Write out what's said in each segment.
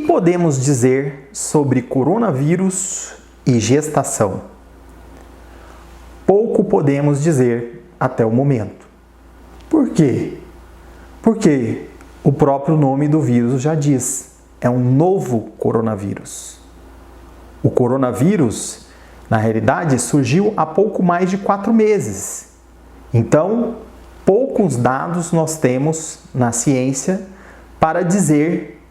podemos dizer sobre coronavírus e gestação? Pouco podemos dizer até o momento. Por quê? Porque o próprio nome do vírus já diz, é um novo coronavírus. O coronavírus, na realidade, surgiu há pouco mais de 4 meses. Então, poucos dados nós temos na ciência para dizer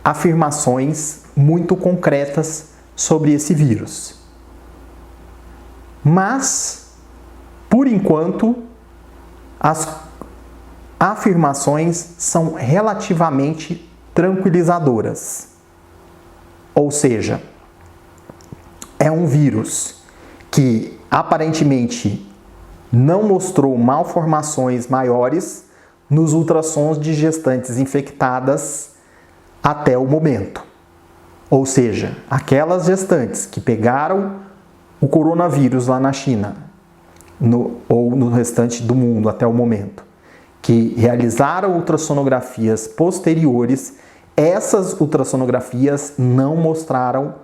afirmações muito concretas sobre esse vírus. Mas, por enquanto, as afirmações são relativamente tranquilizadoras. Ou seja, é um vírus que aparentemente não mostrou malformações maiores nos ultrassons de gestantes infectadas até o momento. Ou seja, aquelas gestantes que pegaram o coronavírus lá na China, ou no restante do mundo até o momento, que realizaram ultrassonografias posteriores, essas ultrassonografias não mostraram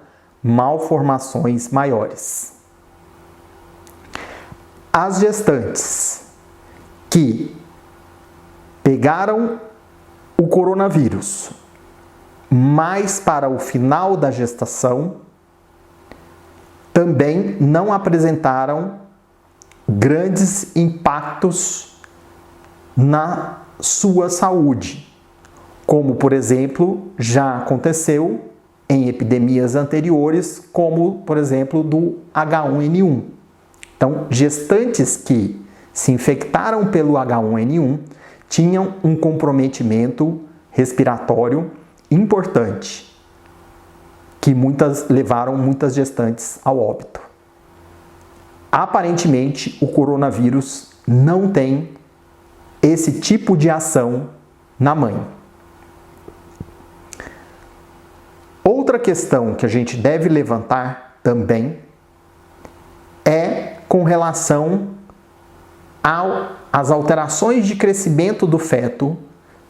malformações maiores. As gestantes que pegaram o coronavírus mais para o final da gestação também não apresentaram grandes impactos na sua saúde, como, por exemplo, já aconteceu em epidemias anteriores, como, por exemplo, do H1N1. Então, gestantes que se infectaram pelo H1N1 tinham um comprometimento respiratório importante, que levaram muitas gestantes ao óbito. Aparentemente, o coronavírus não tem esse tipo de ação na mãe. Outra questão que a gente deve levantar também é com relação às alterações de crescimento do feto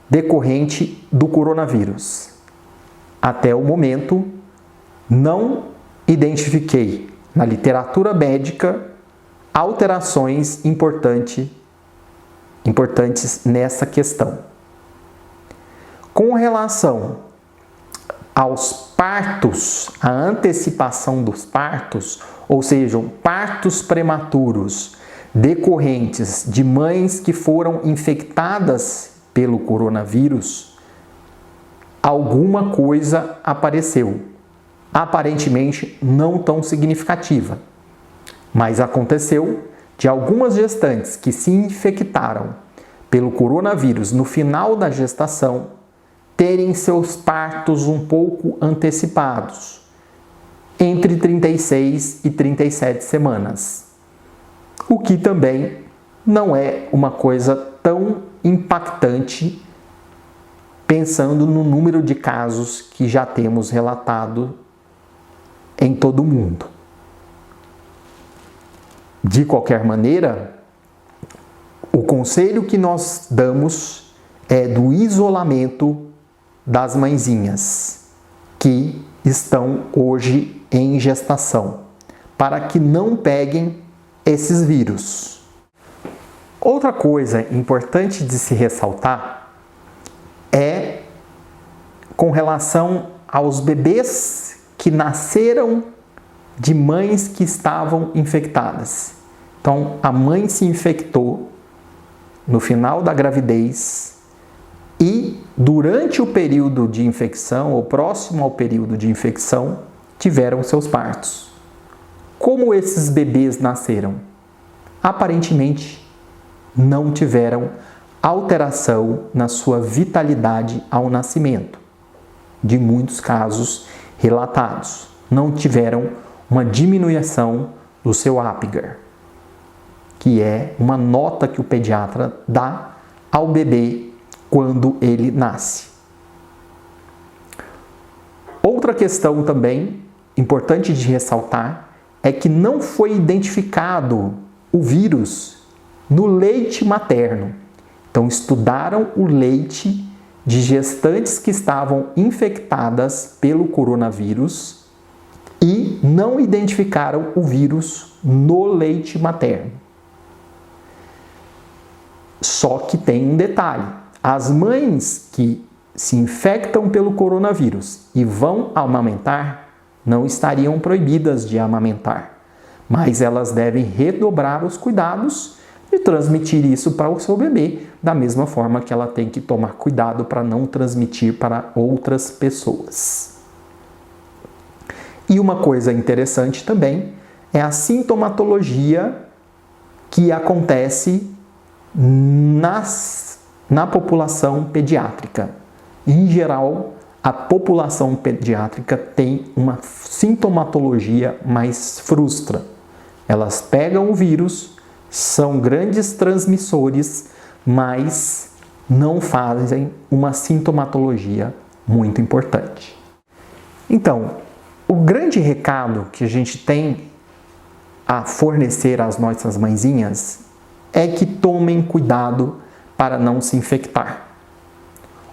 decorrente do coronavírus. Até o momento, não identifiquei na literatura médica alterações importantes nessa questão. Com relação aos partos, a antecipação dos partos, ou seja, partos prematuros decorrentes de mães que foram infectadas pelo coronavírus, alguma coisa apareceu. Aparentemente não tão significativa, mas aconteceu de algumas gestantes que se infectaram pelo coronavírus no final da gestação terem seus partos um pouco antecipados, entre 36 e 37 semanas, o que também não é uma coisa tão impactante pensando no número de casos que já temos relatado em todo o mundo. De qualquer maneira, o conselho que nós damos é do isolamento das mãezinhas que estão hoje em gestação, para que não peguem esses vírus. Outra coisa importante de se ressaltar é com relação aos bebês que nasceram de mães que estavam infectadas. Então, a mãe se infectou no final da gravidez e durante o período de infecção, ou próximo ao período de infecção, tiveram seus partos. Como esses bebês nasceram? Aparentemente, não tiveram alteração na sua vitalidade ao nascimento. De muitos casos relatados, não tiveram uma diminuição do seu Apgar, que é uma nota que o pediatra dá ao bebê quando ele nasce. Outra questão também importante de ressaltar é que não foi identificado o vírus no leite materno. Então, estudaram o leite de gestantes que estavam infectadas pelo coronavírus e não identificaram o vírus no leite materno. Só que tem um detalhe: as mães que se infectam pelo coronavírus e vão amamentar não estariam proibidas de amamentar, mas elas devem redobrar os cuidados e transmitir isso para o seu bebê, da mesma forma que ela tem que tomar cuidado para não transmitir para outras pessoas. E uma coisa interessante também é a sintomatologia que acontece na população pediátrica. Em geral, a população pediátrica tem uma sintomatologia mais frustra. Elas pegam o vírus, são grandes transmissores, mas não fazem uma sintomatologia muito importante. Então, o grande recado que a gente tem a fornecer às nossas mãezinhas é que tomem cuidado para não se infectar.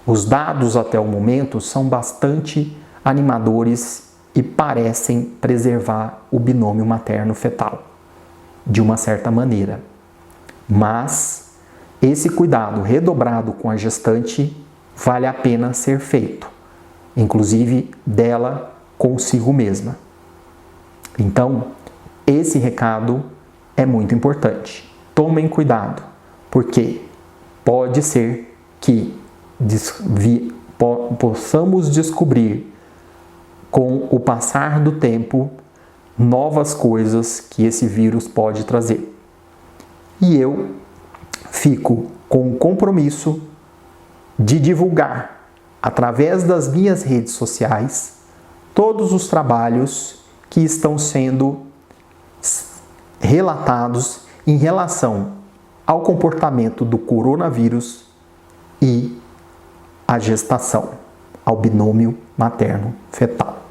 Os dados até o momento são bastante animadores e parecem preservar o binômio materno-fetal, de uma certa maneira. Mas esse cuidado redobrado com a gestante vale a pena ser feito, inclusive dela consigo mesma. Então, esse recado é muito importante. Tomem cuidado, porque pode ser que possamos descobrir com o passar do tempo novas coisas que esse vírus pode trazer. E eu fico com o compromisso de divulgar, através das minhas redes sociais, todos os trabalhos que estão sendo relatados em relação ao comportamento do coronavírus e à gestação, ao binômio materno-fetal.